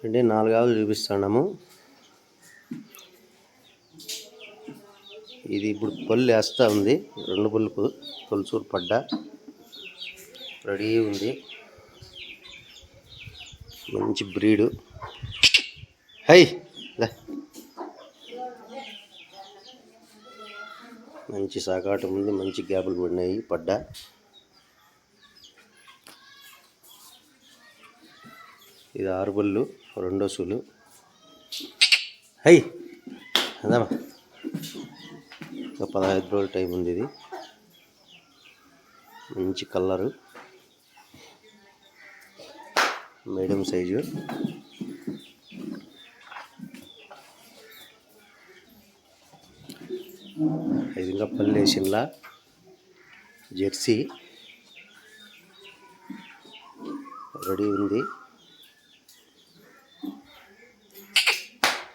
అంటే 4 ఆవులు చూపిస్తున్నాము. ఇది ఇప్పుడు పళ్ళు వేస్తూ ఉంది. 2 పులుపు తొలసూరు పడ్డ రెడీ ఉంది. మంచి బ్రీడు. హై మంచి సాకాటం ఉంది. మంచి గ్యాపులు పడినాయి పడ్డ. ఇది 6 పళ్ళు 2వ సూలు. హై అదమ్మా 15 రోజుల టైం ఉంది. ఇది మంచి కలరు, మీడియం సైజు. ఐదుగా పల్లేసిన్లా జెర్సీ రెడీ ఉంది.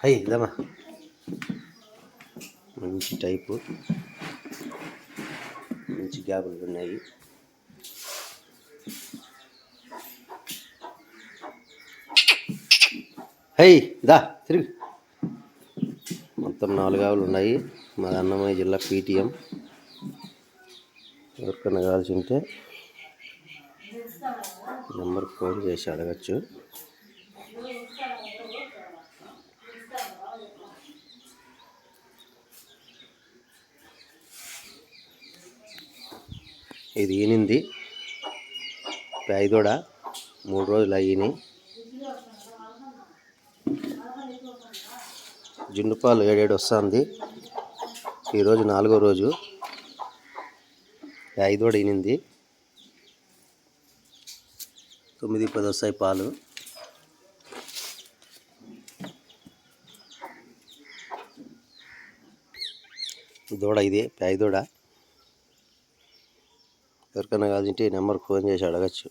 హై ఇదమ్మా మంచి టైపు, మంచి గ్యాపులు ఉన్నాయి. హై దా తిరుగు. మొత్తం 4 ఆవులు ఉన్నాయి. మా అన్నమయ్య జిల్లా PTM. ఎవరికైనా కావాల్సి ఉంటే నెంబర్కి ఫోన్ చేసి అడగచ్చు. ఇది ఈనింది ఐదోడ 3 రోజులు అయ్యి. జున్నుపాలు 7 వస్తుంది. ఈరోజు 4వ రోజు. ఐదోడ ఈనింది 9-10 వస్తాయి పాలు. దూడ ఇదే ఐదోడ. ఎవరికైనా కావాలంటే నెంబర్కి ఫోన్ చేసి అడగచ్చు.